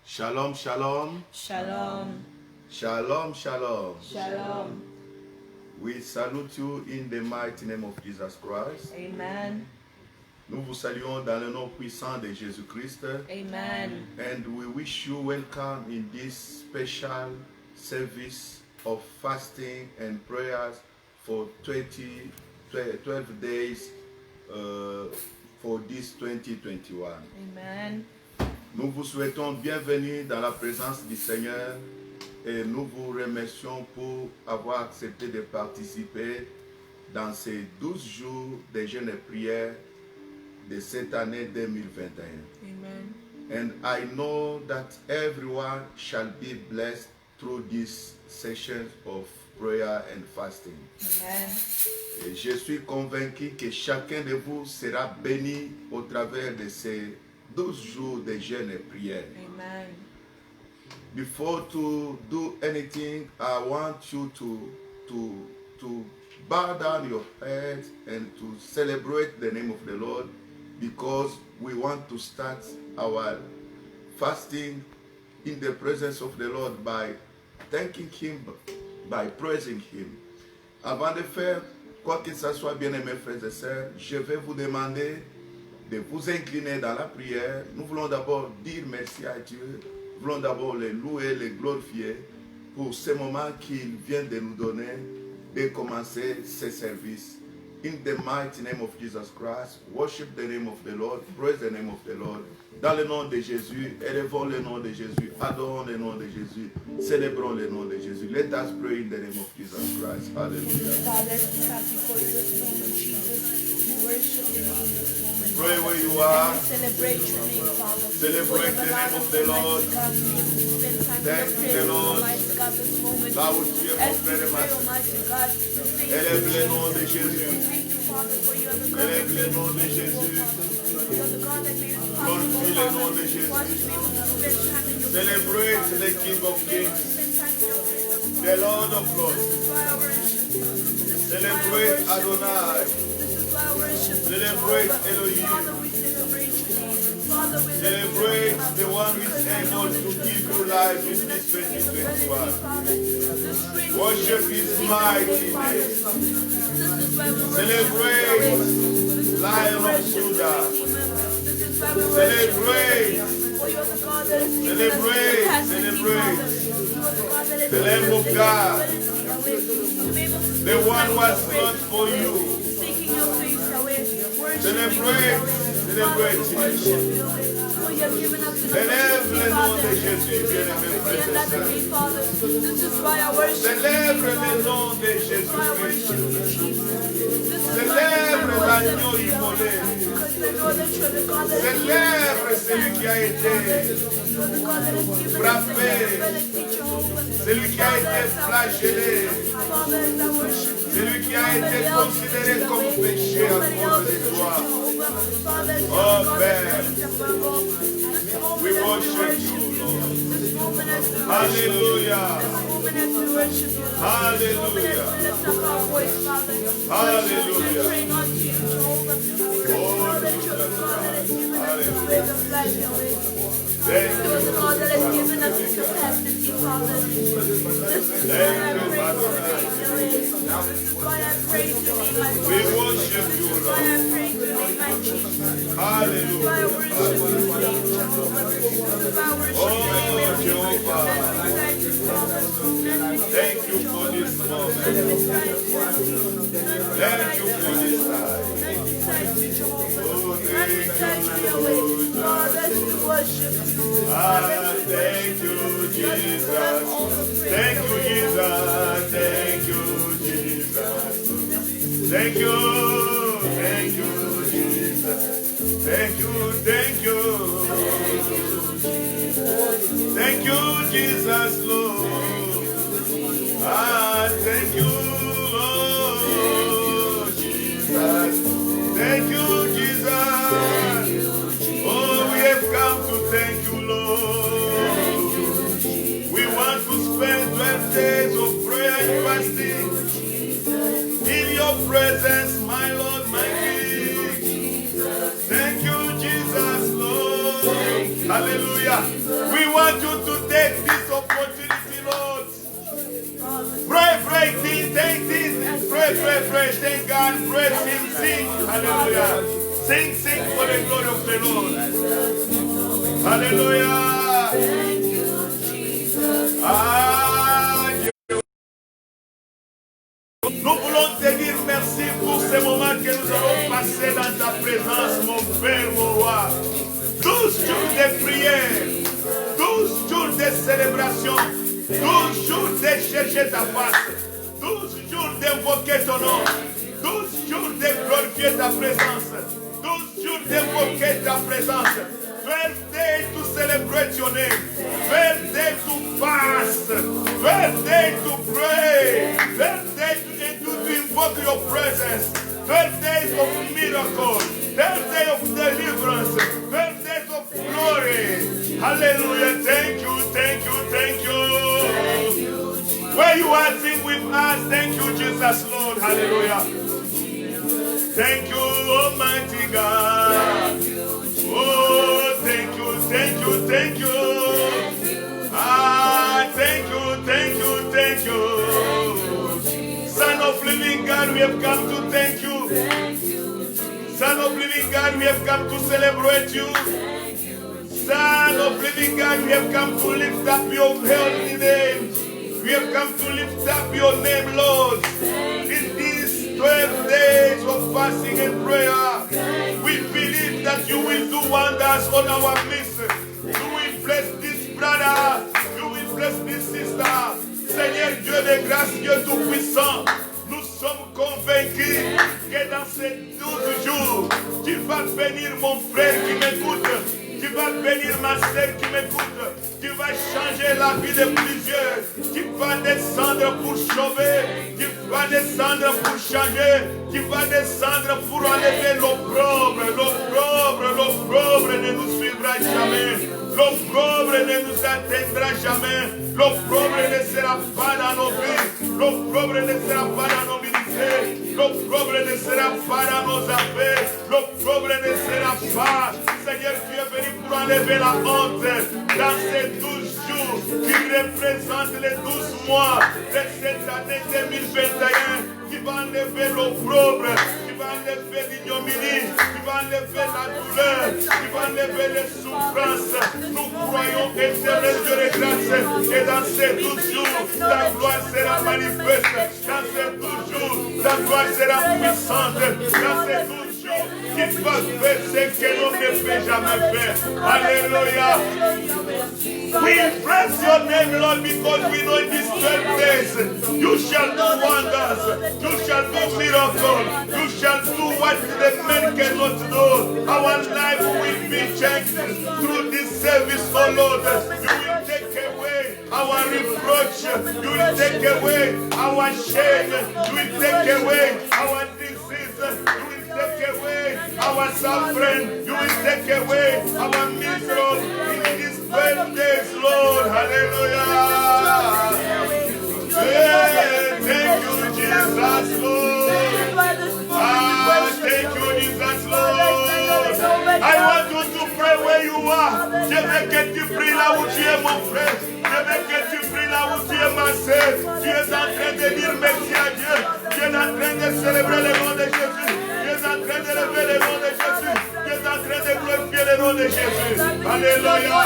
Shalom, shalom. Shalom. Shalom, shalom. Shalom. We salute you in the mighty name of Jesus Christ. Amen. Nous vous saluons dans le nom puissant de Jésus-Christ. Amen. And we wish you welcome in this special service of fasting and prayers for 12 days for this 2021. Amen. Nous vous souhaitons bienvenue dans la présence du Seigneur et nous vous remercions pour avoir accepté de participer dans ces 12 jours de jeûne et prière de cette année 2021. Amen. And I know that everyone shall be blessed through this session of prayer and fasting. Amen. Et je suis convaincu que chacun de vous sera béni au travers de ces 12 jours de jeûne et prière. Amen. Before to do anything, I want you to bow down your head and to celebrate the name of the Lord, because we want to start our fasting in the presence of the Lord by thanking Him, by praising Him. Avant de faire quoi que ce soit, bien-aimés frères et sœurs, je vais vous demander de vous incliner dans la prière. Nous voulons d'abord dire merci à Dieu. Nous voulons d'abord le louer, le glorifier pour ce moment qu'il vient de nous donner de commencer ce service. In the mighty name of Jesus Christ, worship the name of the Lord, praise the name of the Lord. Dans le nom de Jésus, élevons le nom de Jésus, adorons le nom de Jésus, célébrons le nom de Jésus. Let us pray in the name of Jesus Christ. Hallelujah. Father, we come before you this moment, Jesus. We worship your name this moment. Pray where you are. And we celebrate your name, Father. Celebrate the name of the Lord. Spend time Thank in you, your the Lord. presence, Almighty God, this moment. Là où tu es, mon As we frère et ma pray, sœur. Almighty God, to thank Élève you. le nom de Jésus. Thank you, Father, for you are the God Élève that le nom de made us Jésus. possible. You are the God that made us Glorifie le nom de possible, Jésus. for us to be able to spend time in your Celebrate presence, the King of Kings, spend time in your presence. the Lord of Lords. This is why I worship you. This is why I Celebrate worship you. Adonai. This is why I worship you. Celebrate Jehovah. Elohim. Father, we celebrate your name. Father, we Celebrate the one who is able to give you life in this 2021. Worship His mighty name. Celebrate Lion of Judah. Celebrate. Celebrate. The Lamb of God. The one who was born for you. Celebrate. Celebrate. Célèbre le nom de Jésus, bien-aimé frères et sœurs. Célèbre le nom de Jésus-Christ. Célèbre l'agneau immolé. Célèbre celui qui a été frappé, celui qui a été flagellé, celui qui a été considéré comme péché à cause de toi. Oh Père, we worship you, Lord. Hallelujah. Hallelujah. Hallelujah. Oh, thank you. The God that has given us the capacity, Father. This is why I praise your name, my Father. We worship you, This is why I Lord. praise your name, my Jesus. This is why I Hallelujah. worship your name, Jehovah. This is why I worship your name, Oh, Jehovah. thank you, Father. Thank you for this moment. Thank you for this time. Thank you, Jehovah. Oh, thank Thank you, you, Yahweh. Father, we worship you. Ah, thank you, Jesus. Thank you, Jesus. Thank you, Jesus. Thank you. Thank you, Jesus. Thank you. Thank you. Thank you, Jesus, Lord. Ah, thank you, Lord Jesus. Thank you, Jesus. Oh, we have come to thank you, Lord. We want to spend 12 days of prayer and fasting in your presence, my Lord, my King. Thank you, Jesus, Lord. Hallelujah. We want you to take this opportunity, Lord. Pray, pray, thank pray, thank God, praise Him, sing, hallelujah. Sing for the glory of the Lord. Hallelujah. Thank you, Jesus. Nous voulons te dire merci pour ces moments que nous allons passer dans ta présence, mon Père, mon Roi. 12 jours de prière, 12 jours de célébration, 12 jours de chercher ta face, 12 jours d'invoquer ton nom, 12 jours de glorifier ta présence, 12 jours d'invoquer ta présence. 12 days to celebrate your name, 12 days to fast, 12 days to pray, 12 days to invoke your presence, 12 days of miracles, 12 days of deliverance, 12 days of glory. Hallelujah. Thank you, thank you, thank you. Where you are, sing with us. Thank you, Jesus, Lord. Hallelujah. Thank you, Almighty God. Oh, thank you, thank you, thank you. Thank you, thank you, thank you. Son of living God, we have come to thank you. Son of living God, we have come to celebrate you. Son of living God, we have come to lift up your holy name. We have come to lift up your name, Lord. In these 12 days of fasting and prayer, we believe that you will do wonders on our midst. You will bless this brother. You will bless this sister. Seigneur Dieu de grâce, Dieu tout-puissant, nous sommes convaincus que dans ces 12 jours, tu vas bénir mon frère qui m'écoute. Tu vas bénir ma sœur qui m'écoute. Tu vas changer la vie de plusieurs. Tu vas descendre pour sauver. Tu vas descendre pour changer. Tu vas descendre pour enlever l'opprobre. L'opprobre ne nous suivra jamais. L'opprobre ne nous atteindra jamais. L'opprobre ne sera pas dans nos vies. L'opprobre ne sera pas dans nos ministères. L'opprobre ne sera pas dans nos affaires. L'opprobre ne sera pas. Seigneur, tu es venu pour enlever la honte dans ces 12 jours qui représentent les 12 mois de cette année 2021. Tu vas enlever l'opprobre, tu vas enlever l'ignominie, tu vas enlever la douleur, tu vas enlever les souffrances. Nous croyons, éternel Dieu de grâce, que dans ces 12 jours, ta gloire sera manifeste. Dans ces 12 jours, ta gloire sera puissante. Dans ces 12 jours, qui va faire ce que l'on ne peut jamais faire. Alléluia. We praise your name, Lord, because we know in these 12 days you shall do wonders, you shall do miracles, you shall do what the men cannot do. Our life will be changed through this service, oh Lord. You will take away our reproach, you will take away our shame, you will take away our disease, you will take away our suffering, you will take away our misery in these 12 days, Lord. Hallelujah. Yeah, thank you, Jesus, Lord. Thank you, Jesus, Lord. I want you to pray where you are. Je veux que tu pries là où tu es, mon frère. Je veux que tu pries là où tu es, ma sœur. Tu es en train de dire merci à Dieu. Tu es en train de célébrer le nom de Jésus. Tu es en train de lever le nom de Jésus. Tu es en train de glorifier le nom de Jésus. Alléluia.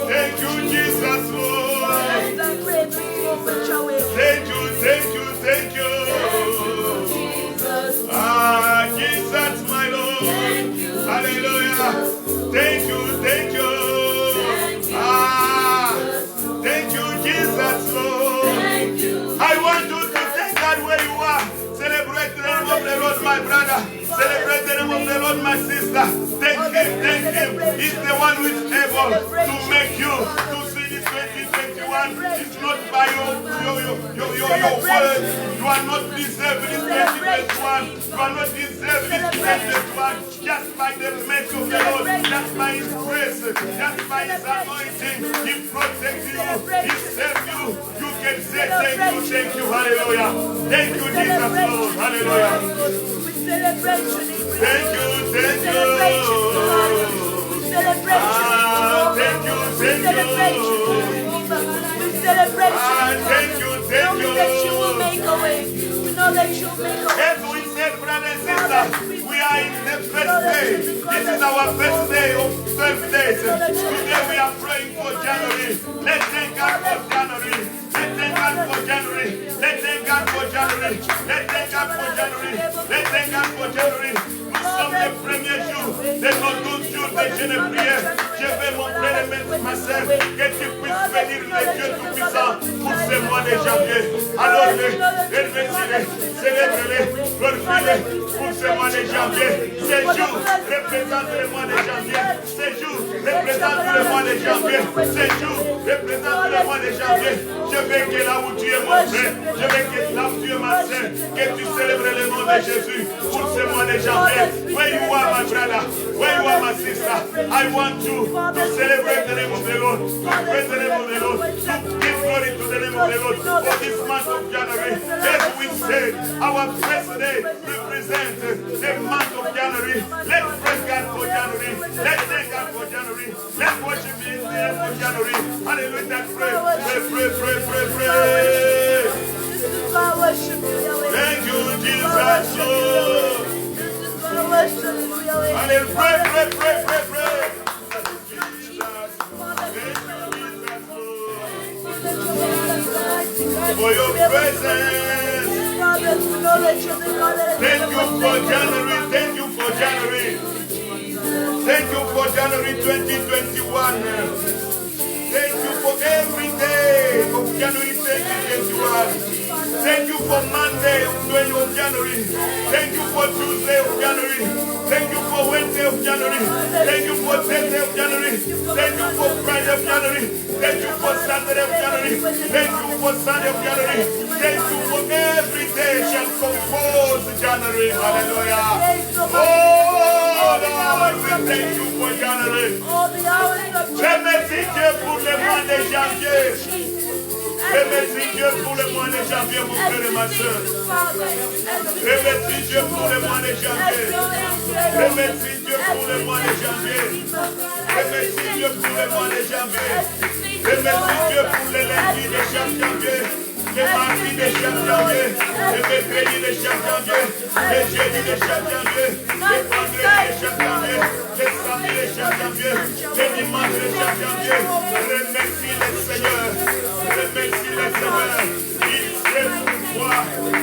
Thank you, Jesus, Lord. Thank you, thank you, thank you. Jesus, my Lord. Hallelujah. Thank you, thank you. Thank you, Jesus, Lord. I want you to thank God where you are. Celebrate the name of the Lord, my brother. Celebrate the name of the Lord, my sister. Thank Him, thank Him. He's the one who is able to make you to see this 2021. It's not by your word. You are not deserving this 2021. You are not deserving this 2021. Just by the mercy of the Lord, just by His grace, just by His anointing, He protects you, He saves you. You can say thank you, hallelujah. Thank you, Jesus, Lord, hallelujah. Thank you, thank you. Thank celebrate you, Jehovah. We celebrate you, Thank you, thank knowing you. that you will make a way. We know that you will make a way. As we said, brothers and sisters, we are in the first day. This is our first day of 12 days. Today we are praying for January. Let's thank God for January. Let's thank God for January. Let's thank God for January. Let's thank God for January. Let's thank God for January. Nous sommes les premiers jours de nos 12 jours de jeûne et prière. Je vais mon frère et ma soeur que tu puisses bénir le Dieu Tout-Puissant pour ce mois de janvier. Alors, remercie-les, célèbre-les, glorifie-les pour ce mois de janvier. Ces jours représentent le mois de janvier. Ces jours représentent le mois de janvier. Ces jours représentent le mois de janvier. Je veux que là où tu es mon frère, je veux que là où tu es ma soeur, que tu célèbres le nom de Jésus pour ce mois de janvier. Where you are, my brother, where you are, my sister, I want you to celebrate the name of the Lord, to praise the name of the Lord, to give glory to the name of the Lord for this month of January. As we said, our first day represents the month of January. Let's praise God for January. Let's thank God for January. Let's worship Him in the name of January. Hallelujah. Pray, pray, pray, pray, pray, pray. Thank you, Jesus. Allez, pray, pray, pray, pray, pray. For your presence. Thank you for January. Thank you for January. Thank you for January 2021. Thank you for every day of January 2021. Thank you for Monday of January. Thank you for Tuesday of January. Thank you for Wednesday of January. Thank you for Thursday of January. Thank you for Friday of January. Thank you for Saturday of January. Thank you for Sunday of January. Thank you for every day shall compose January. Hallelujah. Oh Lord, we thank you for January. Remercie Dieu pour le mois de janvier. Remercie Dieu pour le mois de janvier, mon frère et ma soeur. Remercie Dieu pour le mois de janvier. Remercie Dieu pour le mois de janvier. Remercie Dieu pour le mois de janvier. Remercie Dieu pour les lundis de chaque janvier. Les mardis de chaque janvier. Les mercredis de chaque janvier. Les jeudis de chaque janvier. Les vendredis de chaque janvier. Les samedis de chaque janvier. Les dimanches de chaque janvier. Remercie le Seigneur. Remercie le Seigneur. Il sait pourquoi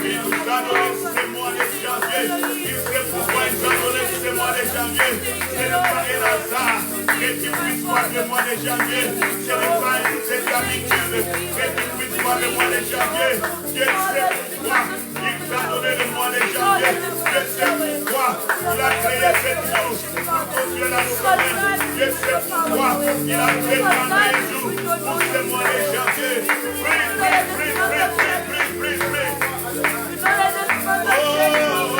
il nous a donné ce mois de janvier. Il sait pourquoi il nous a donné ce mois de janvier. Ce n'est pas un hasard que tu puisses voir le mois de janvier. Ce n'est pas cette habitude que tu puisses voir le mois de janvier. Dieu sait pourquoi il t'a donné le mois de janvier. Dieu sait pourquoi il a créé cette jour pour construire la semaine. Dieu sait pourquoi il a créé un jour pour ce mois de janvier. Prie, prie, prie, prie, prie, prie, prie. Oh,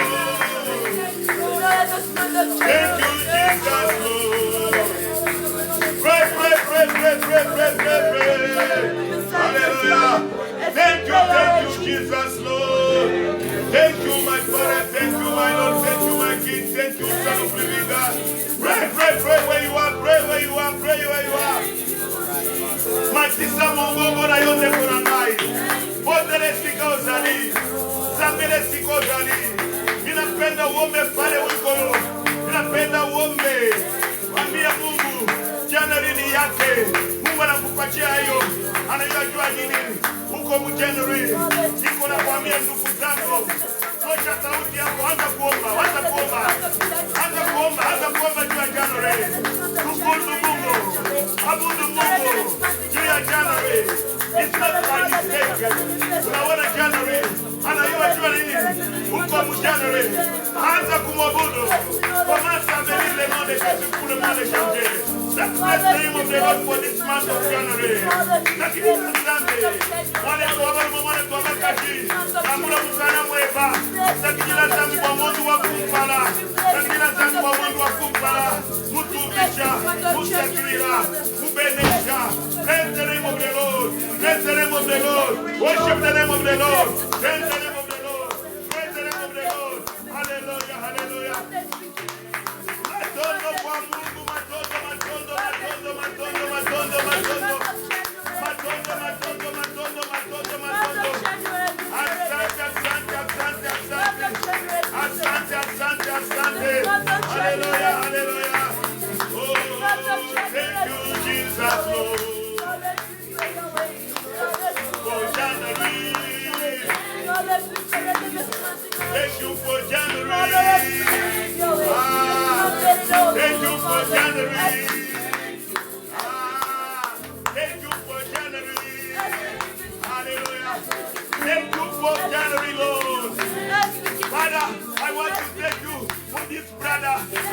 thank you, Jesus, Lord. Pray, pray, pray, pray, pray, pray, pray, pray. Hallelujah. Thank you, Jesus, Lord. Thank you, my Father. Thank you, my Lord. Thank you, my King. Thank you, Son of Living God. Pray, pray, pray where you are. Pray where you are. Pray where you are. Matisa mongongo na yote kuna ngai. Potele sika uzali. Zambele sika uzali. Ninapenda uombe pale uliko. Ninapenda uombe. Mwambia Mungu, Januari ni yake. Mungu anakupatia hiyo. Anajua nini? Uko mjanuari. Niko nakwambia ndugu zangu. Tosha sauti yako, anza kuomba, anza kuomba. Anza kuomba, anza kuomba juu ya Januari. Tukuzu Mungu. Abudu Mungu. Juu ya Januari. It's not by mistake. Unaona Januari. Anajua jua nini? Uko mjanuari. Anza kumwabudu. Commence à bénir le nom de Jésus pour le mois de janvier. Let's bless the name of the Lord for this month of January. Lakini mzambe, wale tuwaba kaji, namula muzana mweba, sakijila zambi kwa mundu wa kumpala, sakijila zambi kwa mundu wa kumpala, mutubisha, musakirira, mubenesha. Praise the name of the Lord, praise the name of the Lord, worship the name of the Lord, praise the name of the Lord, praise the name of the Lord. Hallelujah, hallelujah. Matondo kwa Mungu, matondo, matondo, matondo, matondo, matondo,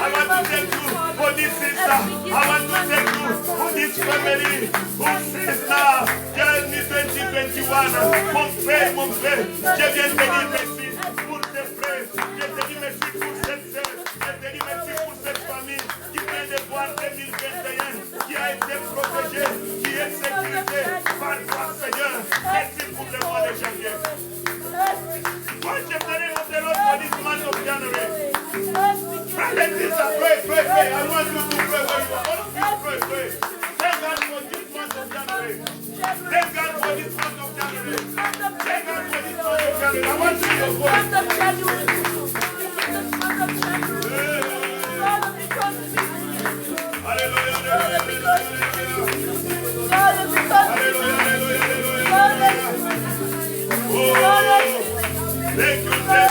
I want to thank you for this sister. I want to thank you for this family who says now, Journey 2021. Mon frère, je viens te dire merci pour tes frères. Je te dis merci pour cette sœur. Je te dis merci pour cette famille qui vient de voir 2021, qui a été protégée, qui est sécurisée par toi, Seigneur. Merci pour le mois de janvier. What you pray of the Lord for this month of January? Brother, sister, pray. I want you to pray where you are. All of you pray. Thank God for this month of January. Thank God for this month of January. Thank God for this month of January. I want to hear your voice. Month of January. This month of January. Father, because of you. Hallelujah. Father, because of you. Father, because of you. Thank you.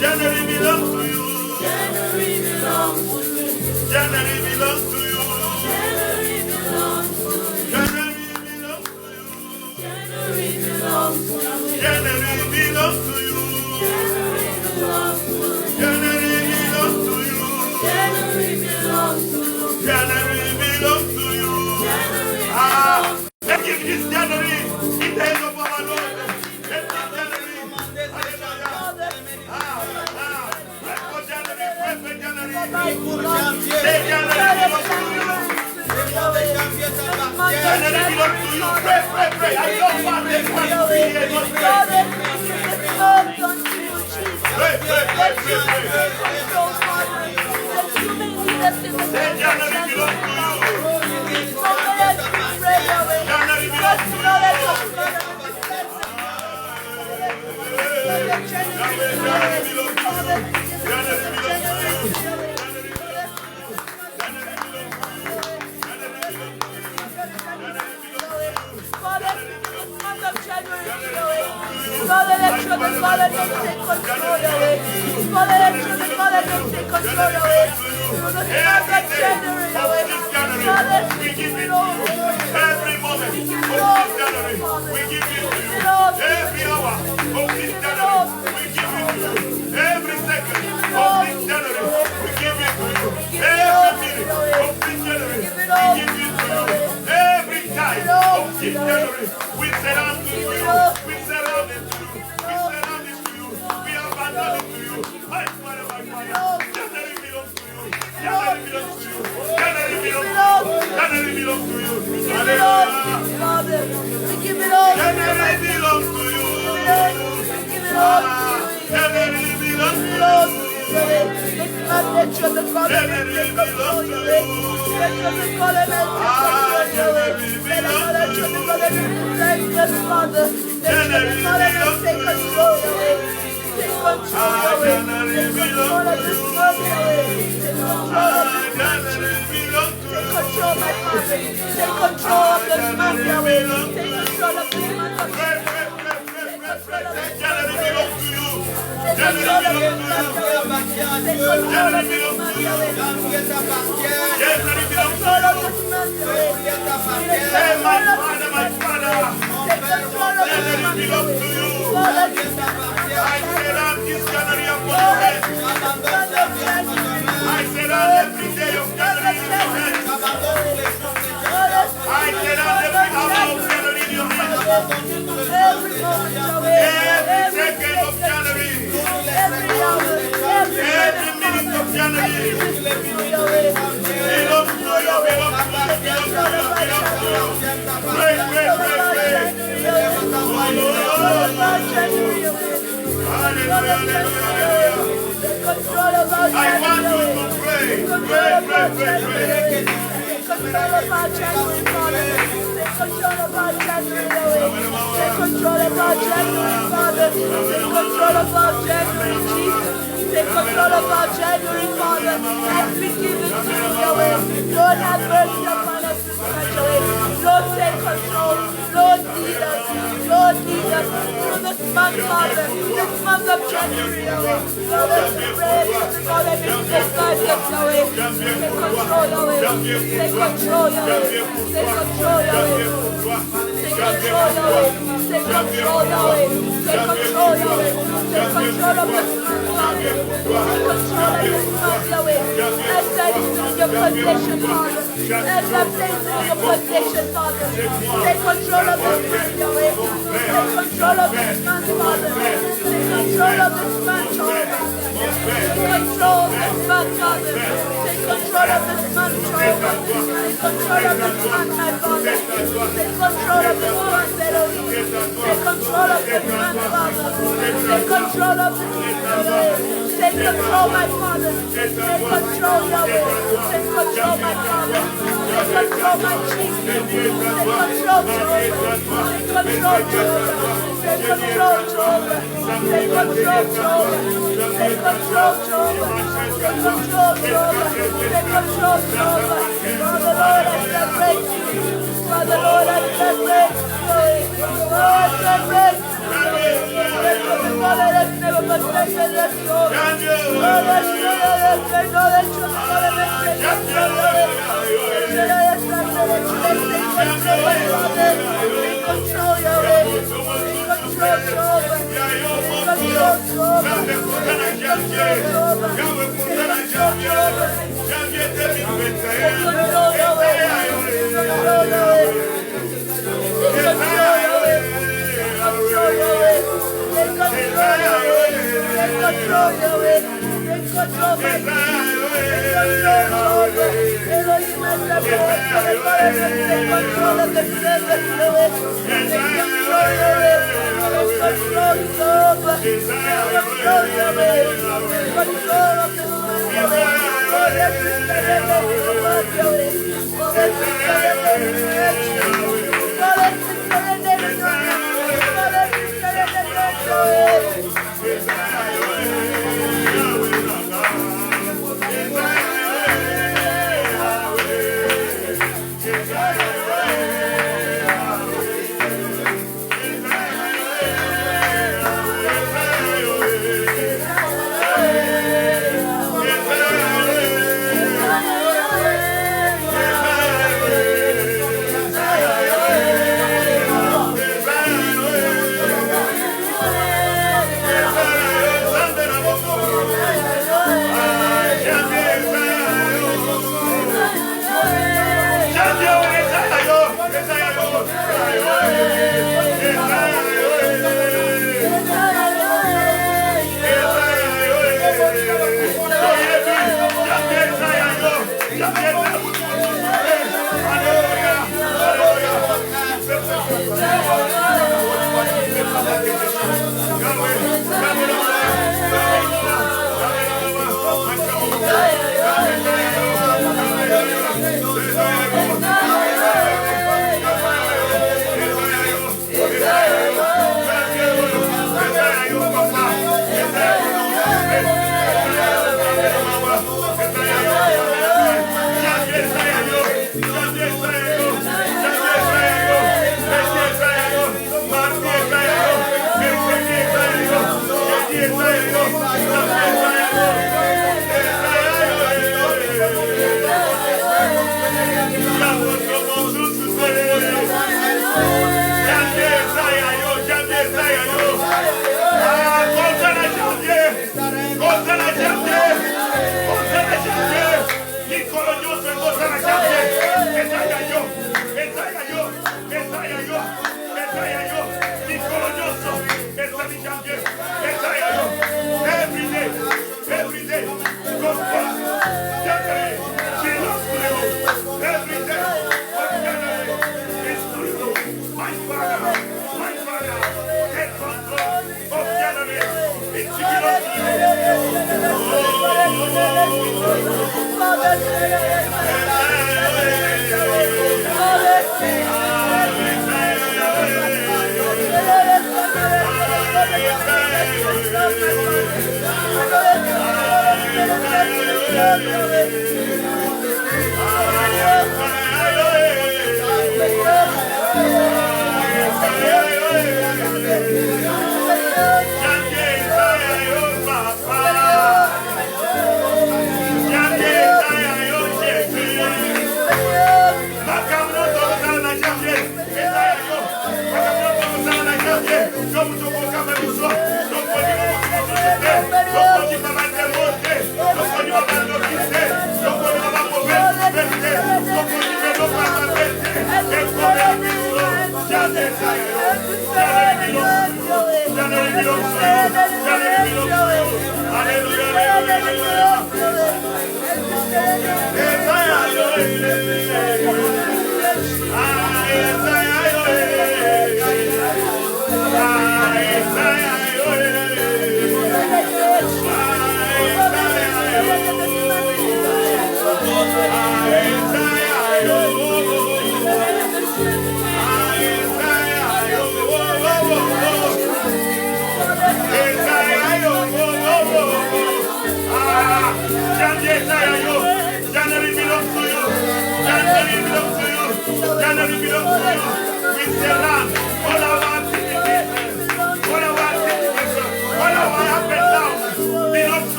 January belongs to you. January belongs to you. January belongs to you. January belongs to you. January belongs to you. January belongs to you. January belongs to you. January belongs to you. January belongs to you. Let's give this January in the hands of our Lord. Let's give January. control of our January, take control of our January, Father. Take control of our January, Jesus. Take control of our January, Father. As we give it to you, Yahweh. Lord, have mercy upon us in such a way. Lord, take control. Lord, lead us. Lord, lead us through this month, Father. This month of January, Yahweh. Lord, as we pray, Lord, let me take guide us, Yahweh. Take control, Yahweh. Take control, Yahweh. Take control, Yahweh. Take control, Yahweh. Take control, Yahweh. Take control, Yahweh. Take control of this month, Father. Take control of this month, Yahweh. As I is in your possession, Father. As I place it in your possession, Father. Take control of this month, Yahweh. Take control of this month, Father. Take control of this month, Jehovah. Take control of this month, Father. Take control of this month, Jehovah. Take control of this month, my Father. Take control of this month, Elohim. Take control of this month, Father. Take control of this month, Yahweh. Take control, my Father. Take control, Yahweh. Take control, my Father. Take control, my Jesus. Take control, Jehovah. Take control, Jehovah. Take control, Jehovah. Take control, Jehovah. Take control, Jehovah. Take control, Jehovah. Take control, Jehovah. Father, Lord, I celebrate you. Father, Lord, I celebrate you. Lord, I celebrate you. Lord, let's never forsake us, let's go. Lord, let's go, let's go, let's go, let's control, Yahweh. Take control, Jehovah. Take control, Jehovah.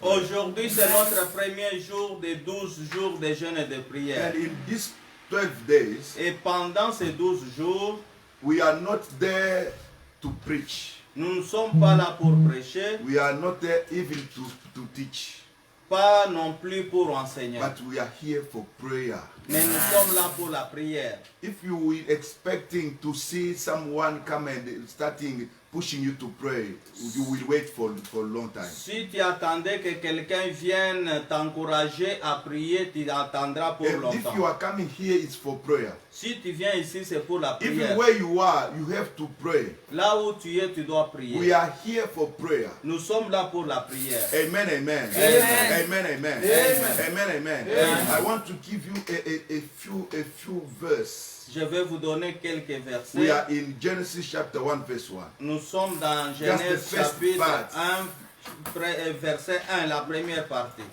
Aujourd'hui, c'est notre premier jour des 12 jours de jeûne et de prière. And in these 12 days, et pendant ces 12 jours, we are not there to preach. Nous ne sommes pas là pour prêcher. We are not there even to teach. Pas non plus pour enseigner. But we are here for prayer. Mais nous sommes là pour la prière. If you were expecting to see someone come and pushing you to pray, you will wait for a long time. Si tu attendais que quelqu'un vienne t'encourager à prier, tu attendras pour And longtemps. if you are coming here, it's for prayer. Si tu viens ici, c'est pour la prière. Even where you are, you have to pray. Là où tu es, tu dois prier. We are here for prayer. Nous sommes là pour la prière. Amen, amen. Amen. Amen, amen. Amen, amen. I want to give you a few verses. Je vais vous donner quelques versets. We are in Genesis chapter 1 verse 1. Nous sommes dans Just Genèse the first chapitre part. 1, verset 1, la première partie.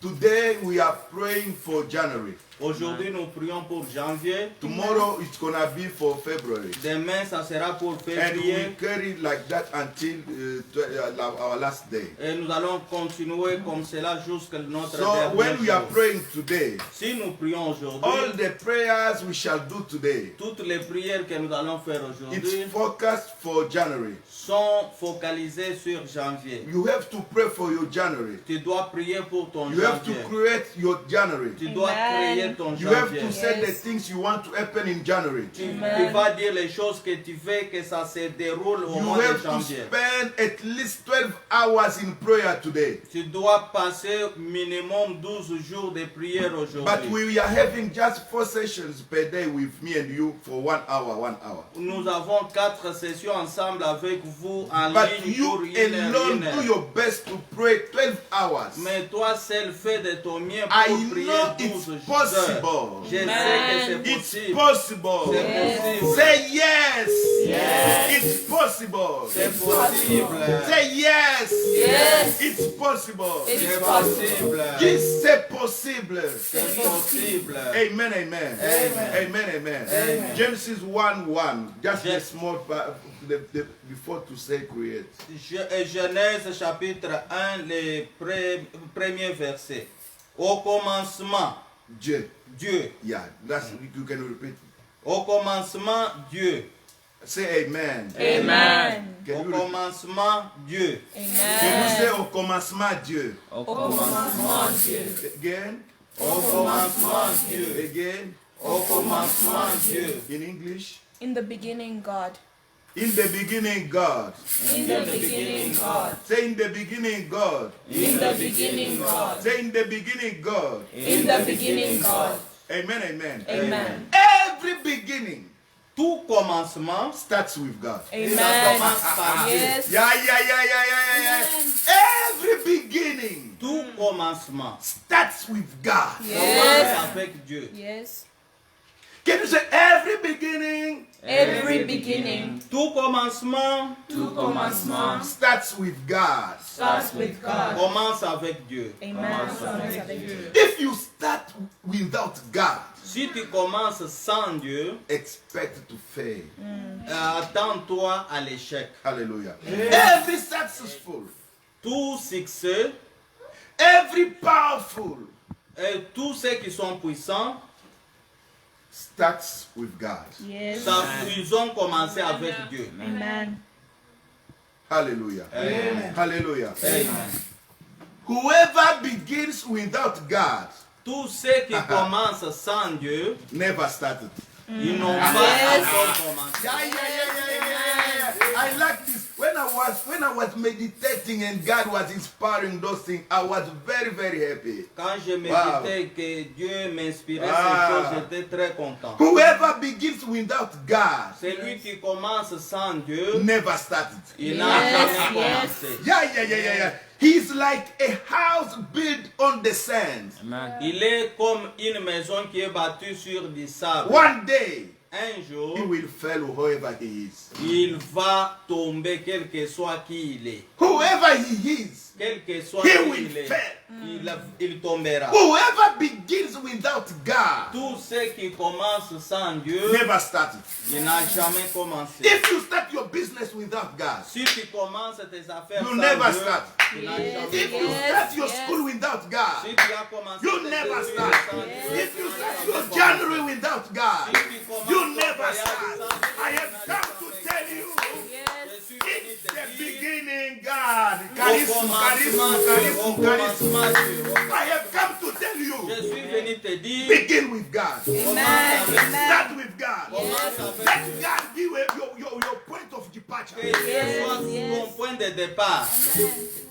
Today we are praying for January. Aujourd'hui, nous prions pour janvier. Tomorrow it's gonna be for February. Demain, ça sera pour And we février. carry it like that until our last day. Et nous allons continuer comme cela jusqu'à notre So dernier when we are jour. praying today, Si nous prions all aujourd'hui, the prayers we shall do today, toutes les prières que nous allons faire it's aujourd'hui focused for January. sont focalisées sur janvier. You have to pray for your January. Tu dois prier pour ton You have to janvier. create your January. Tu dois Amen. créer ton You have janvier. to say the Yes. things you want to happen in January. Tu Amen. vas dire les choses que tu veux que ça se déroule au You mois de have to janvier. spend at least 12 hours in prayer today. Tu dois passer minimum 12 jours de prière But aujourd'hui. we are having just 4 sessions per day with me and you for 1 hour, 1 hour. Nous avons 4 sessions ensemble avec vous en But ligne pour you une heure, alone une heure. do your best to pray 12 hours. Mais toi seul fais de ton mieux I pour prier know 12 it's heures. possible. Je sais que c'est It's possible. possible. C'est possible. Say yes. It's possible. C'est possible. Say yes. Yes. It's possible. C'est possible. Yes, c'est possible. C'est possible. Amen, amen. Amen, amen. Genesis 1:1. Just a small part before to say create. Genèse chapitre 1, le premier verset. Au commencement, Dieu. Dieu. Yeah, that's you can repeat. Au commencement, Dieu. Say amen. Amen. Au Can you, commencement, Dieu. can you say Amen. au commencement Dieu? Au commencement, Dieu. Again. Au commencement, Dieu. Again. Au commencement, Dieu. In English. In the beginning, God. In the beginning, God. In the beginning, God. Say in the beginning, God. In the beginning, God. Say in the beginning, God. In the beginning, God. Amen, amen. Amen. Every beginning Tout commencement, starts with God. Amen. commence par Dieu. Yes. Yeah. Every beginning Tout commencement starts with God. Yes. commence avec Dieu. Yes. Can you say every beginning Every beginning Tout commencement to commencement starts with God? starts with God. commence avec Dieu. Amen. Commence avec Dieu. If you start without God, Si tu commences sans Dieu, expect to fail. attends-toi à l'échec. Hallelujah. Every successful, Tout succès every powerful et tous ceux qui sont puissants, starts with God. Yes. ils ont commencé avec Dieu. Amen. Hallelujah. Amen. Hallelujah. Amen. Whoever begins without God Tous ceux qui commencent sans Dieu, never started. ils n'ont pas Yes. encore commencé. Yeah. I like this. When I was meditating and God was inspiring those things, I was very, very happy. Quand je méditais que Dieu m'inspirait ces Ah. choses, j'étais très content. Whoever begins without God Celui qui commence sans Dieu, never started. il n'a Yes, jamais yes. commencé. Yeah. He's like a house built on the sand. Il est comme une maison qui est bâtie sur du sable. One day, Un jour, he will fail whoever he is. il va tomber quel que soit qui il est. Whoever he is, Quel que soit he qui will il est, fail. il tombera. Whoever begins without God Tous ceux qui commencent sans Dieu, never started. il n'a jamais commencé. If you start your business without God, Si tu commences tes affaires you sans never Dieu, start. tu n'as Yes. jamais If you commencé. start your Yes. school without Si God, tu as commencé you tes never études start. sans Dieu, If you tu start n'as your jamais January without God, commencé. Si tu commences you ton never voyage start. sans Dieu, I have tu n'as come to jamais tell you, Yes. Je suis venu it's te the dire, beginning, God. au Charisma. commencement, Dieu, au commencement, Dieu. I have come to tell Je you, suis venu te dire, begin with God. Amen. Start with God. commence avec Let Dieu. God be your point of departure. Que ce soit Yes. ton point de départ.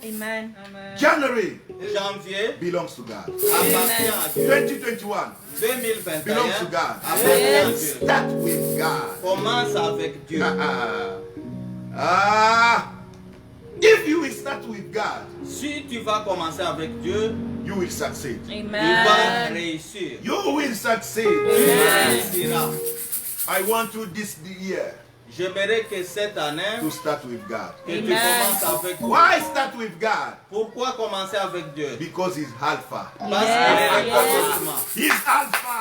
Amen. January Janvier belongs to God. appartient à Dieu. 2021 2021 belongs to God. appartient à Dieu. Start with God. Commence avec Dieu. If you will start with God, Si tu vas commencer avec Dieu, you will succeed. tu vas Amen. réussir. You will succeed. Tu réussiras. I want you this year J'aimerais que cette année, to start with God. que tu Amen. commences avec Dieu. Why start with God? Pourquoi commencer avec Dieu? Because He's Alpha. Parce qu'il est le Yes. commencement. He's Alpha.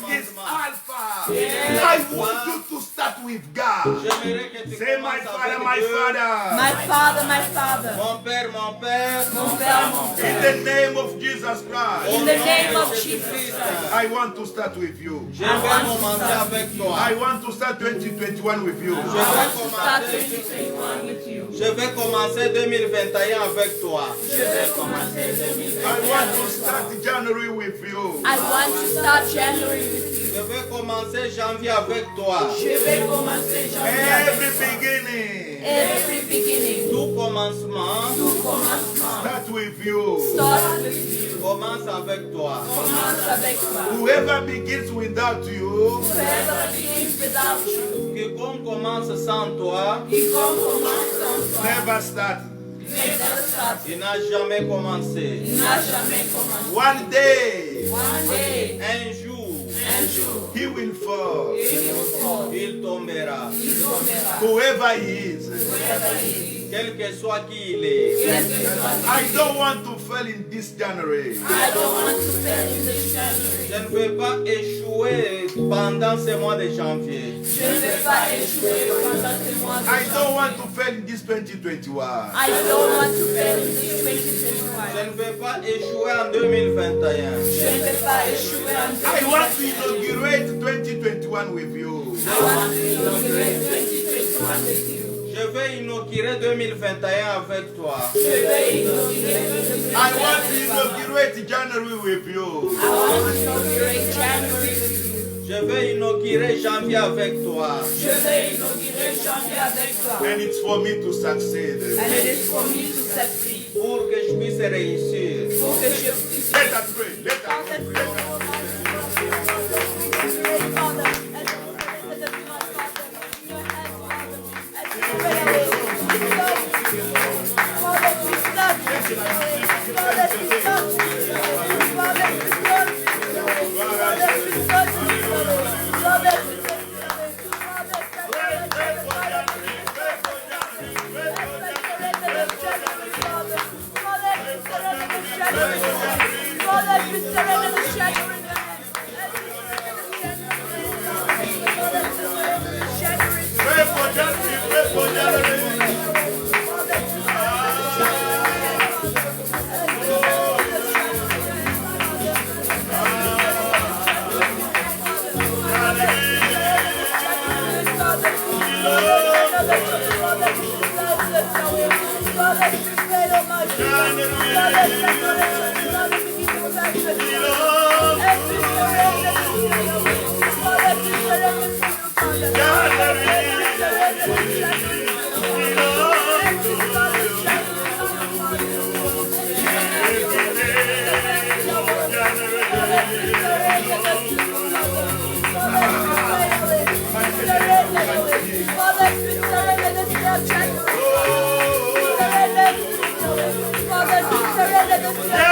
He's Alpha. I want you to start with God. J'aimerais que tu Say, my commences Father, avec my Dieu. Father. My Father, my Father. Mon Père, mon Père. Mon Père, mon In Père. the name of Jesus Christ, In the name of Jesus. I want to start with you. Je vais commencer avec toi. I want to start 2021 with you. Je vais Start commencer, 2021 with you. je vais commencer 2021 avec toi. Je vais commencer 2021. I want to start January with you. I want to start January with you. Je vais commencer janvier avec toi. Je vais commencer janvier avec Every toi. beginning, Every beginning. Tout commencement Tout commencement. start with you. Start with you. commence avec toi. Commence avec toi. Whoever begins without you, Whoever begins without you. Quiconque commence sans toi, Quiconque commence sans toi. never start. Never start. il n'a jamais commencé. Il n'a jamais commencé. One day, One day. Un jour, Un jour. he will fall. Il will fall. il tombera. Il tombera. Whoever he is. Whoever he is. Quel que soit qui il est. Quel que soit. I don't want to fail in this January. I don't want to fail in this January. Je ne veux pas échouer pendant ce mois de janvier. Je ne vais pas échouer pendant ce mois de I don't janvier. want to fail in this 2021. I don't want to fail in this Je 2021. ne veux pas échouer en 2021. Je ne vais pas échouer en I want to 2021. inaugurate 2021 with you. I want to inaugurate 2021 with you. Je vais inaugurer 2021 avec toi. Je vais inaugurer 2021. I want to inaugurate January with you. I want to inaugurate January with you. Je vais inaugurer janvier avec toi. Je vais inaugurer janvier avec toi. And it's for me to succeed. And it is for me to succeed. Pour que je puisse réussir. Pour que je puisse. Let us pray. Let us pray. Let us pray. Pray for January. Pray for January. Father,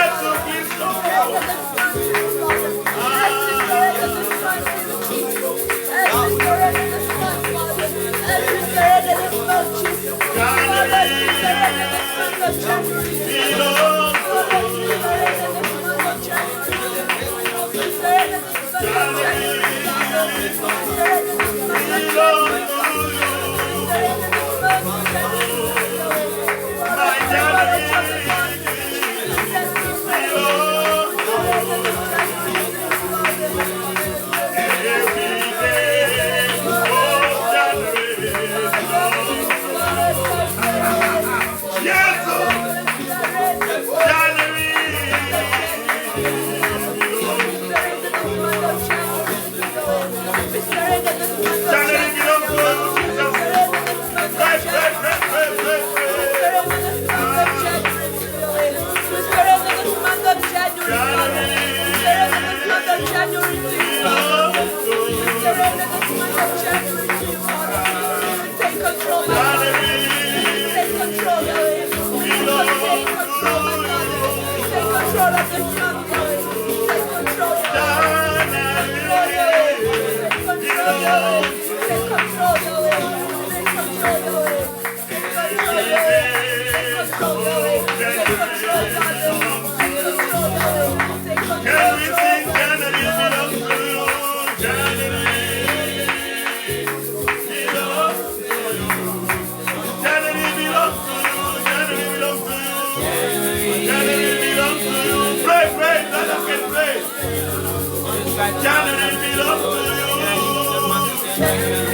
January belongs to you.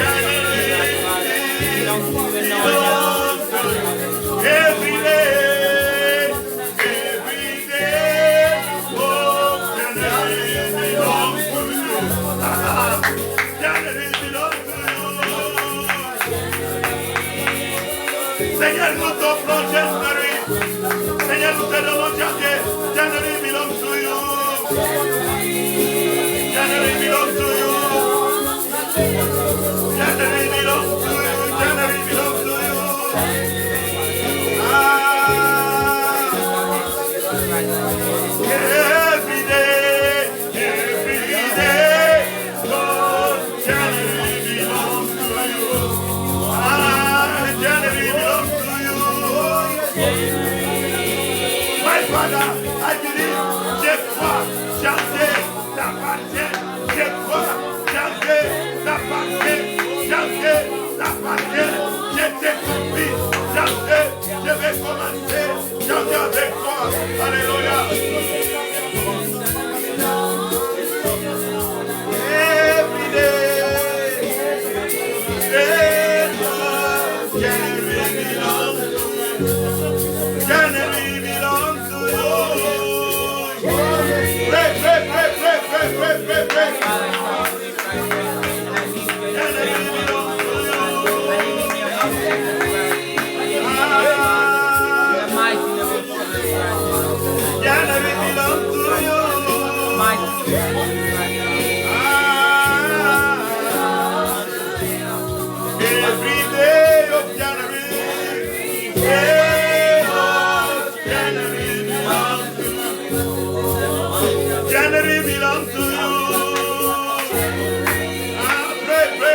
January belongs to you. Every day, oh, January belongs to you. January belongs to you. Seigneur, nous t'offrons January. Seigneur, nous te donnons janvier. January belongs to you. January belongs to you. January belongs to you. January belongs to you. Every day, Lord, January belongs to you. January belongs to you. My Father, I believe, je crois, janvier t'appartient. Je crois, janvier t'appartient. Janvier t'appartient. Je t'ai compris. Janvier, je vais commencer. Janvier avec toi. Alléluia. Every day, January belongs to you. January belongs to you. Pray. January belongs to you. January belongs to you. Every day of January, January belongs to you. January belongs to you. Pray.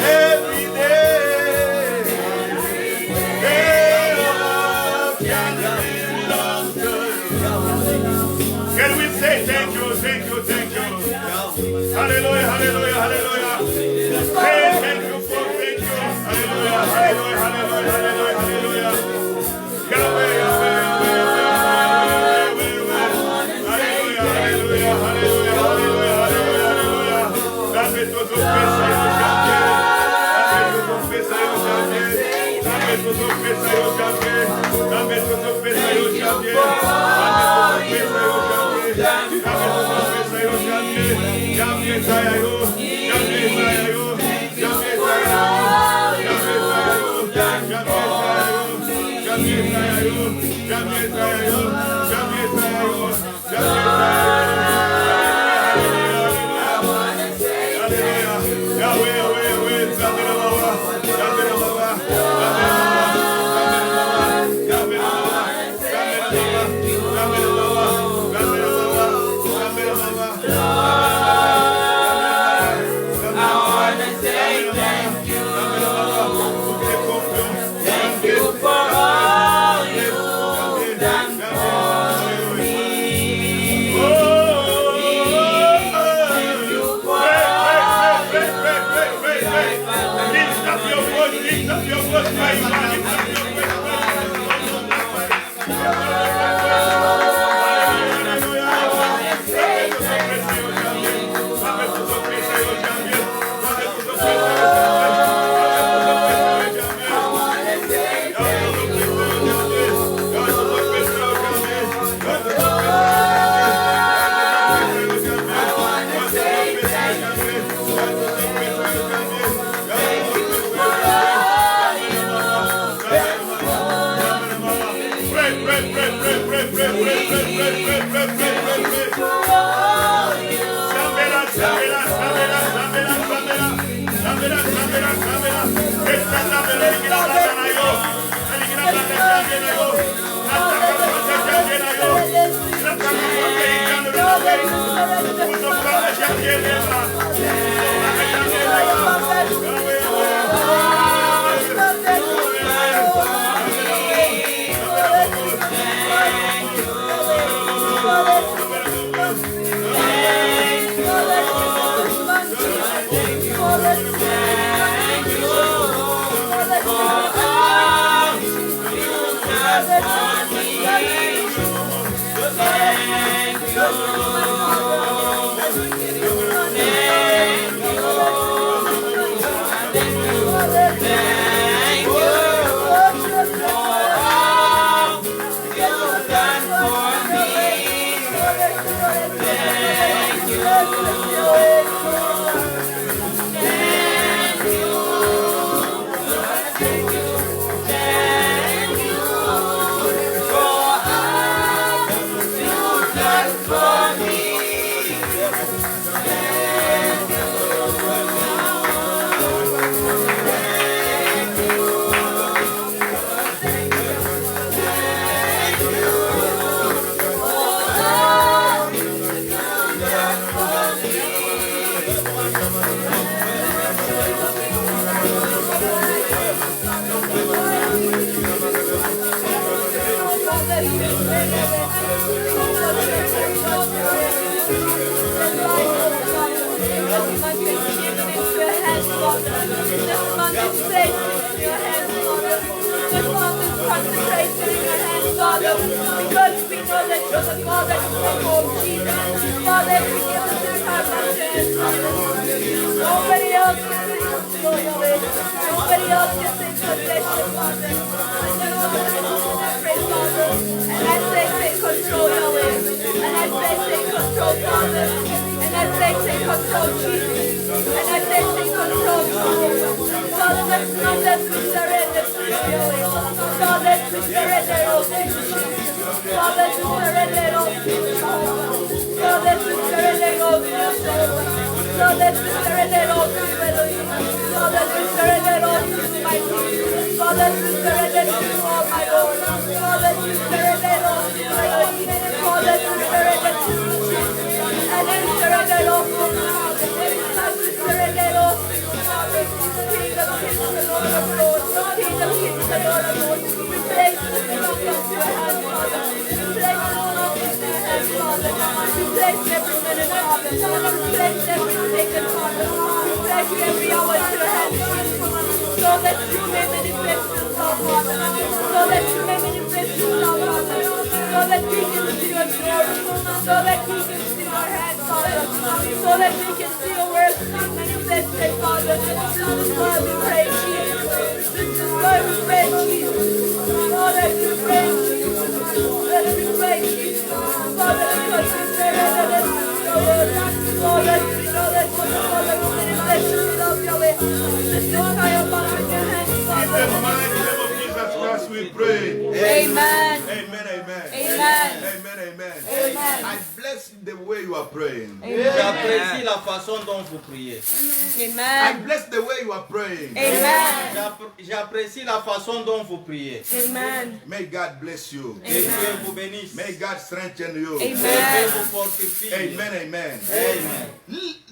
Every day, belongs to you. Can we say thank you? Hallelujah. Say thank you. Hallelujah. Yahweh. Dame tus ofensas, Nobody else can take control of it. Nobody else can take possession, Father. And I say, take control of it. And I say, take control, Father. And I say, take control, Jesus. And I say, take control, Father. Father, let's not let me surrender to your will. Father, let's surrender all to you. Father, let's surrender all to you. Father, let's surrender all to you. Lord, let me surrender all to you, Elohim. Lord, let me surrender all to you, my King. Lord, let me surrender to you, all my Lord. Lord, let me surrender all to you, Elohim. Lord, let me surrender to you, Jesus. And let me surrender all to you, Father. Let me surrender all to you, Father. King of kings and Lord of lords. King of kings and Lord of lords. We place the kingdom into your hands, Father. We place all of this in your hands, Father. We place every minute, Father. We place every second, Father. We place every hour into your hands, Jesus. So that you may manifest yourself, Father. So that you may manifest yourself, Father. So that we can see your glory. So that we can see your hands, Father. So that we can see your works being manifested, Father. This is why we pray, Jesus. This is why we pray, Jesus. Lord, let me pray, Jesus. Let me pray, Jesus. Father, because we surrender this to your word. Lord, let me know that you know that we manifest of your way. This is why I'm in your hands, Father. In the mighty name of Jesus Christ we pray. Amen. Amen, amen. Amen. Amen, amen. Amen. I bless the way you are praying. J'apprécie la façon dont vous priez. I Amen. bless the way you are praying. Amen. J'apprécie la façon dont vous priez. Amen. May God bless you. Que Dieu vous bénisse. May God strengthen you. Que Dieu Amen. vous fortifie. Amen, amen. Amen.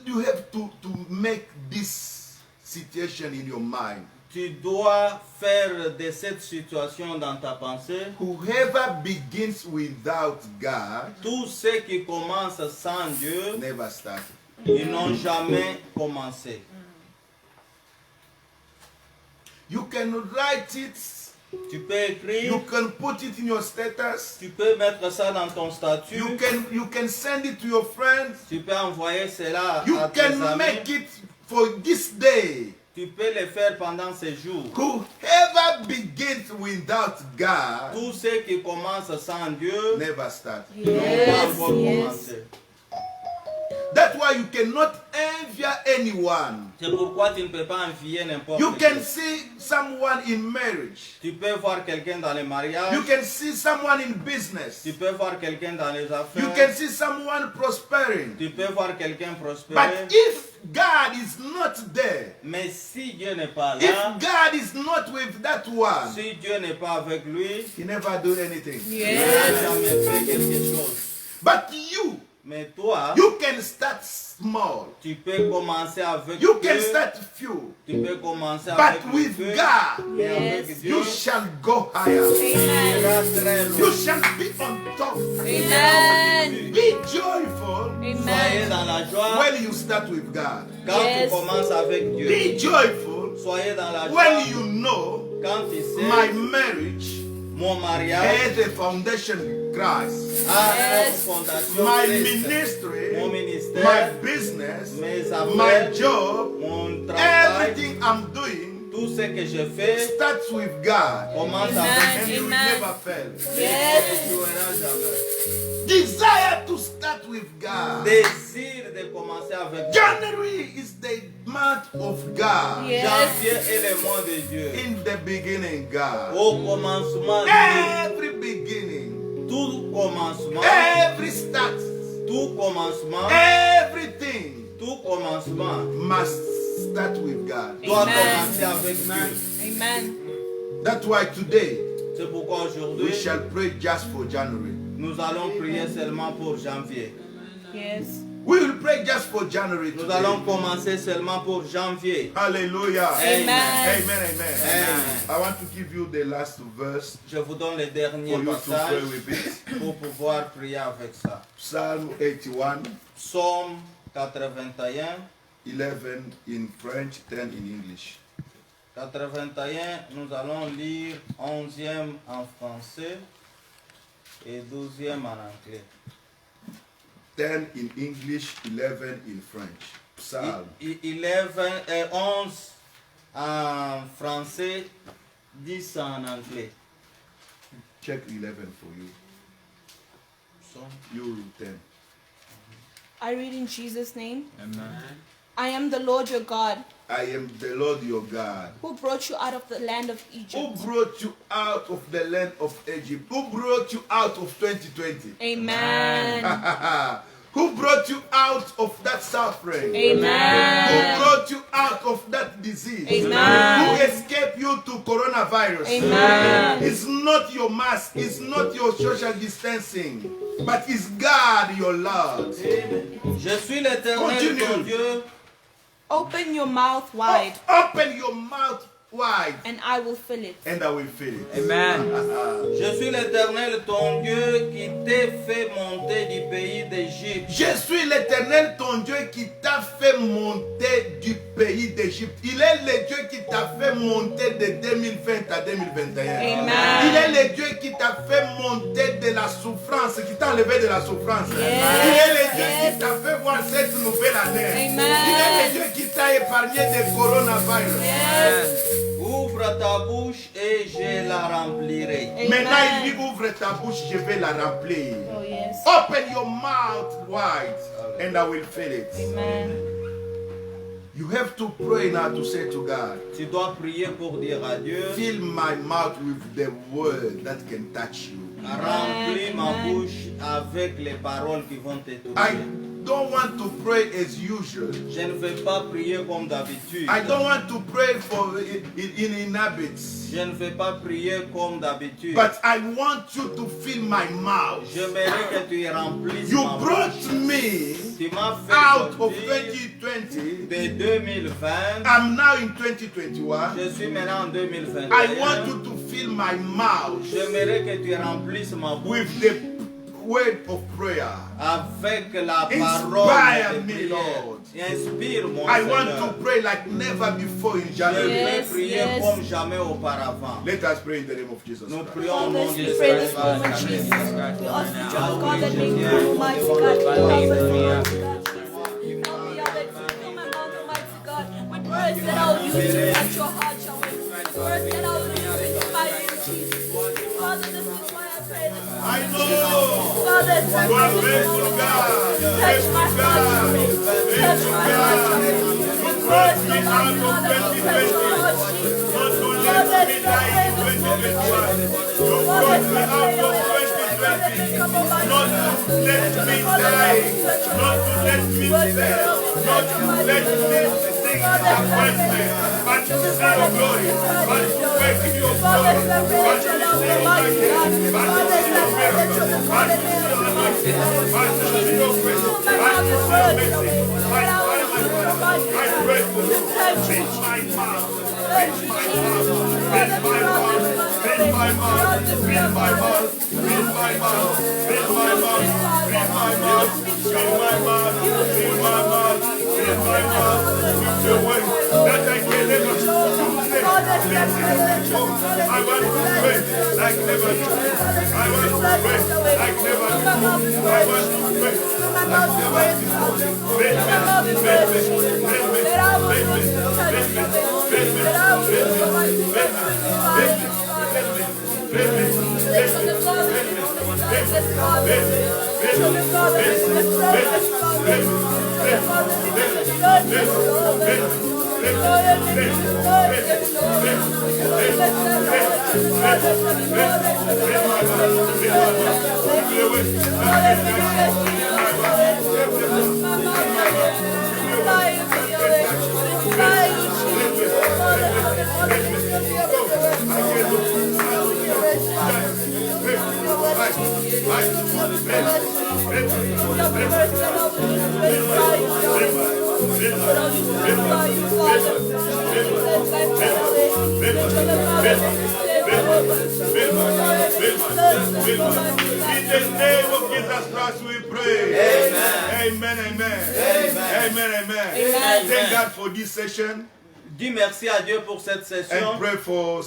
You have to make this situation in your mind. Tu dois faire de cette situation dans ta pensée. Whoever begins without God Tous ceux qui commencent sans Dieu, never started. ils n'ont jamais commencé. You can write it. Tu peux écrire, You can put it in your status. tu peux mettre ça dans ton statut, You can send it to your friends. tu peux envoyer cela You à tes can amis, make it for this day. tu peux le faire pendant ces jours. Whoever begins without God Tous ceux qui commencent sans Dieu never start. n'ont pas encore commencé. That's why you cannot envy anyone. C'est pourquoi tu ne peux pas envier n'importe You qui. can see someone in marriage. Tu peux voir quelqu'un dans les mariages, You can see someone in business. tu peux voir quelqu'un dans les You affaires, can see someone prospering. tu peux voir quelqu'un prospérer. But if God is not there, Mais si Dieu n'est pas if là, God is not with that one, si Dieu n'est pas avec lui, he never do anything. il n'a jamais fait quelque chose. But you, Mais toi, You can start small. tu peux commencer avec You can Dieu. start few. Tu peux commencer But avec le with feu. God, Mais avec Yes. Dieu, you shall go higher. tu iras très You loin. shall be on top. Amen. Be joyful Soyez Amen. dans la joie when you start with God. quand Yes. tu commences avec Dieu. Be joyful Soyez dans la joie when you know quand tu sais my marriage mon mariage has a foundation Christ. a Yes. une fondation My Christ. ministry, Mon ministère, my business, mes my affaires, job, mon travail, everything I'm doing tout ce que je fais starts with God. commence Amen. avec And you will Amen. never fail. Dieu. Yes. Ne jouera jamais. Desire to start with God. Désir de commencer avec Dieu. January is the month of God. Yes. Janvier est le mois de Dieu. In the beginning, God. Au commencement, Every beginning, tout commencement, every start, tout commencement, everything tout commencement must start with God. doit Amen. commencer avec Dieu. Amen. That's why today C'est pourquoi we aujourd'hui, shall pray just for January. nous allons prier seulement pour janvier. Yes. We will pray just for January Nous today. allons commencer seulement pour janvier. Hallelujah. Amen. Amen. Amen. Amen. I want to give you the last verse Je vous donne le dernier for you to pray passage with it. pour pouvoir prier avec ça. Psalm 81, Psaume 81, 11 in French, 10 in English. 81, nous allons lire 11e en français et 12e en anglais. 10 in English, 11 in French. Psalm. 11 en français, 10 en anglais. Check 11 for you. Psaume. You 10. I read in Jesus' name. Amen. I am the Lord your God, I am the Lord your God, who brought you out of the land of who Egypt. brought you out of the land of Egypt, who brought you out of 2020, Amen. who brought you out of that suffering, Amen. who brought you out of that disease, Amen. who escaped you to coronavirus. Amen. It's not your mask, it's not your social distancing, but it's God your Lord. Je suis l'Éternel Continue. ton Dieu. Open your mouth wide, Open your mouth wide and I will fill it. and I will fill it. Amen. Je suis l'Éternel ton Dieu qui t'ai fait monter du pays d'Égypte. Je suis l'Éternel ton Dieu qui t'a fait monter du pays d'Égypte. Il est le Dieu qui t'a fait monter de 2020 à 2021. Amen. Il est le Dieu qui t'a fait monter de la souffrance, qui t'a enlevé de la souffrance. Yes. Il est le Dieu Yes. qui t'a fait voir cette nouvelle année. Amen. Il est le Dieu qui t'a épargné des coronavirus. Yes. Ouvre ta bouche et je la remplirai. Maintenant, il dit Amen. ouvre ta bouche, je vais la remplir. Oh, yes. Open your mouth wide and I will fill it. Amen. You have to pray now to say to God, Tu dois prier pour dire à Dieu, fill my mouth with the word that can touch you. remplis ma Amen. bouche avec les paroles qui vont te I toucher. don't want to pray as usual. Je ne vais pas prier comme d'habitude. I don't want to pray for in habits. Je ne vais pas prier comme d'habitude. But I want you to fill my mouth. J'aimerais que tu remplisses You ma brought bouche. me Tu m'as fait out of sortir 2020. de 2020. I'm now in 2021. Je suis maintenant en 2021. I want you to fill my mouth J'aimerais que tu remplisses ma bouche with the word of prayer. avec la Inspire parole de me, prière. Lord. Inspire-moi, I want Seigneur. to pray like never before in Je January. vais Yes, prier yes. comme jamais auparavant. Let us pray in the name of Jesus Nous Christ. prions au nom Father, de we pray this Jésus. moment, Jesus. We ask you, God, that may you, Almighty God, help us, Almighty God, Jesus. Help me, Almighty, fill my mouth, Almighty God, with words that I will use to touch your heart, Yahweh. Words that I will use to inspire you, Jesus. Father, this is why I pray this morning, I know Father, touch you are me this faithful, morning, God. touch my heart, Yahweh. Touch my heart, Yahweh. With words, Almighty God, that will touch your heart, Jesus. Not to Father, let me I die pray in this morning, 2021. Jesus. You Father, brought me touch out me, of Yahweh. 2020. Come on, my Not God. to let me die. Not to let me fail. Not to let me sing disappointment. But to see your glory. But to wake in your glory. But to see your mighty. But to see your miracle. But to see your anointing. In the name of Jesus Christ we pray. Amen, amen. Amen, amen. Thank God for this session. Dis merci à Dieu pour cette session. And pray for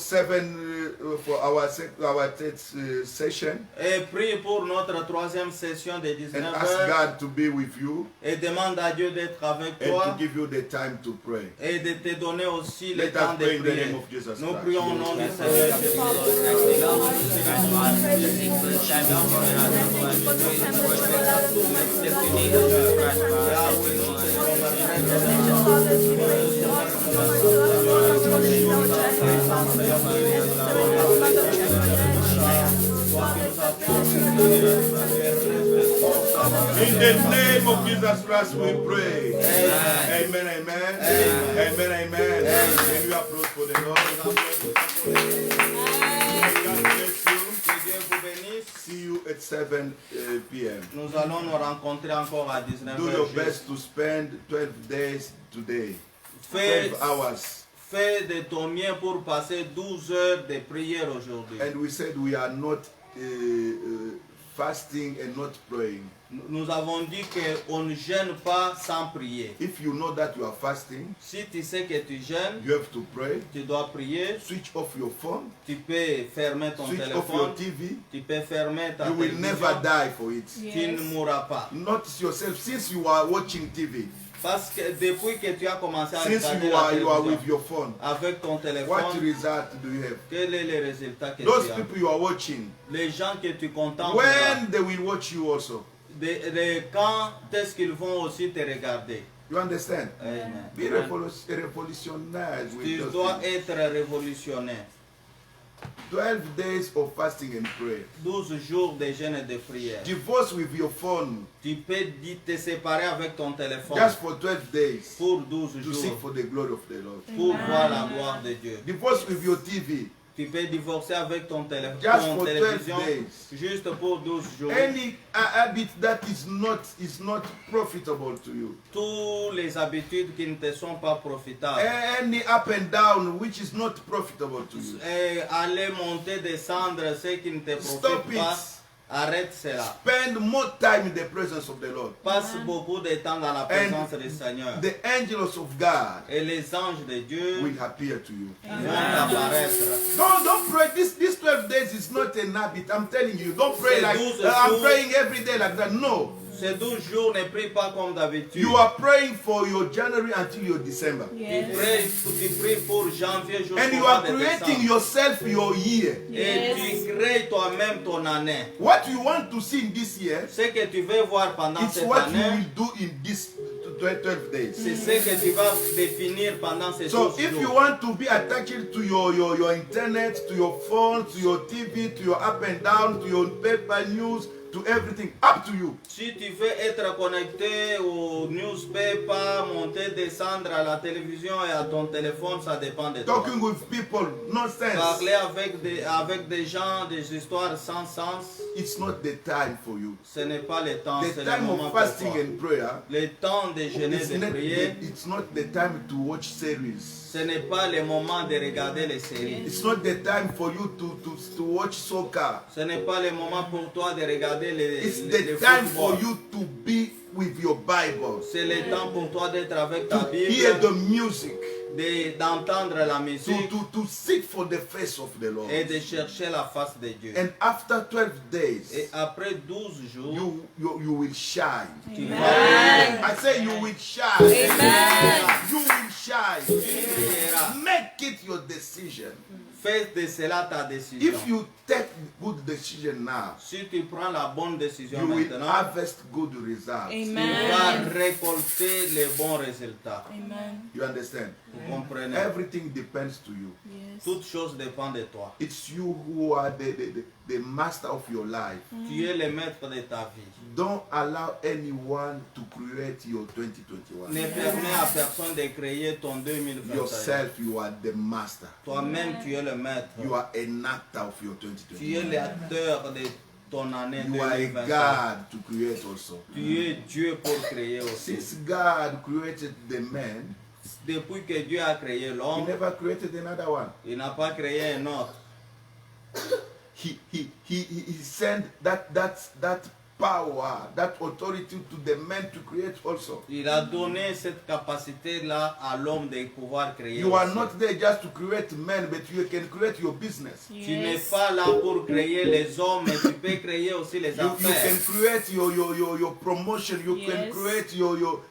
our third session. Et prie pour notre troisième session de 19 And ask heures. God to be with you Et demande à Dieu d'être avec and toi. to give you the time to pray. Et de te donner aussi le Let temps us de pray in the prier. name of Jesus Nous Christ. prions au nom du Seigneur In the name of Jesus Christ we pray. Amen, amen. Amen, amen. Can you applaud for the Lord? God bless you. Que Dieu vous bénisse. See you at 7 p.m. Nous allons nous rencontrer encore à 19 Do your heures. best to spend 12 days today. Fais 12 hours. de ton mieux pour passer 12 heures de prière aujourd'hui. And we said we are not fasting and not praying. Nous avons dit qu'on ne jeûne pas sans prier. If you know that you are fasting, Si tu sais que tu jeûnes, you have to pray. tu dois prier. Switch off your phone. Tu peux fermer ton Switch off your téléphone. TV. Tu peux fermer ta You will télévision. never die for it. Tu ne mourras pas. Notice yourself since you are watching TV, Parce que depuis que tu as commencé à since regarder you la are télévision with your phone, avec ton what téléphone, result do you have? quel est le résultat que Those tu as? people you are watching, Les gens que tu contemples, when they will watch you also. quand est-ce qu'ils vont aussi te regarder? You understand? Amen. Be revolutionary with Tu those dois things. être révolutionnaire. 12 days of fasting and prayer. 12 jours de jeûne et de prière. Divorce with your phone Tu peux te séparer avec ton téléphone just for 12 days pour 12 to jours seek for the glory of the Lord. pour voir la gloire de Dieu. Divorce with your TV Tu peux divorcer avec ton just ton for 12 télévision days. juste pour 12 jours. Any habit that is not profitable to you. Toutes les habitudes qui ne te sont pas profitables. Any up and down which is not profitable to you. Et aller monter, descendre, ce qui ne te Stop profite pas, it. arrête cela. Spend more time in the presence of the Lord. Passe beaucoup de temps dans la présence du Seigneur. The angels of God Et les anges de Dieu will appear to you. vont apparaître. Don't pray. This 12 days is not an habit. I'm telling you. Don't pray C'est like 12 I'm jours. praying every day like that. No. Ces 12 jours ne prie pas comme d'habitude. You are praying for your January until your December. Tu pries pour janvier jusqu'au And you mois are de creating décembre. yourself your year. Et tu crées toi-même ton année. What you want to see in this year, Ce que tu veux voir pendant it's cette what you année, will do in this 12 days. c'est ce que tu vas définir pendant ces 12 So jours. if you want to be attached to your internet, to your phone, to your TV, to your up and down, to your paper news, to everything, up to you. Si tu veux être connecté au newspaper, monter, descendre à la télévision et à ton téléphone, ça dépend de toi. Talking with people, nonsense. Parler avec des gens, des histoires sans sens. it's not the time for you. Ce n'est pas le temps, The c'est le time moment of pour fasting toi. and prayer, Le temps de jeûner, de prier, it's not the time to watch series. ce n'est pas le moment de regarder les séries. It's not the time for you to watch soccer. Ce n'est pas le moment pour toi de regarder It's le the time for football. you to be with your Bible, C'est le temps pour toi d'être avec ta to hear Bible, the music, d'entendre la musique to seek for the face of the Lord. et de chercher la face de Dieu. And after 12 Et days, après 12 jours, you will shine. tu vas I say you will shine. Amen. You will shine. briller. Make it your decision. Fais de cela ta décision. If you take good decision now, Si tu prends la bonne décision you will maintenant, harvest good results. tu vas Amen. récolter les bons résultats. Amen. You understand? Vous comprenez? Everything depends to you. Yes. Toute chose dépend de toi. It's you who are the master of your life. Tu es le maître de ta vie. Don't allow anyone to create your 2021. Ne permets à personne de créer ton 2021. Yourself, you are the master. Toi-même, tu es le maître. You are an actor of your Tu es 2021. l'acteur de ton année You are a 2021. God to create also. Tu es Dieu pour créer aussi. Since God created the man, Depuis que Dieu a créé He l'homme, never created another one. il n'a pas créé un autre. He sent that power, that authority to the man to create also. Il a donné cette capacité-là à l'homme de pouvoir créer. You are aussi. not there just to create men, but you can create your business. Tu n'es pas là pour créer les hommes, mais tu peux créer aussi les You can affaires. create your promotion. You can Yes. create your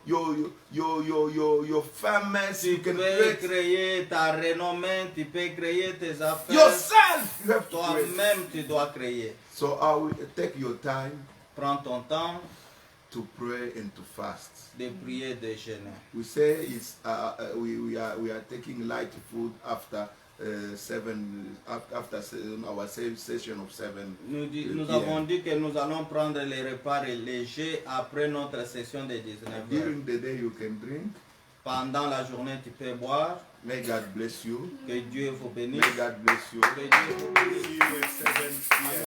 famous. Tu You can peux create créer ta renommée, tu peux créer tes affaires. yourself. You have to create. Toi-même, tu dois créer. So I will take your time Prends ton temps to pray and to fast. de prier, de jeûner. We say it's we are taking light food after after our session of 7. Nous PM. avons dit que nous allons prendre les repas légers après notre session de 19 heures. During the day you can drink. Pendant la journée, tu peux boire. May God bless you. Que Dieu vous bénisse. May God bless you. Que Dieu vous bénisse. See you at 7 p.m.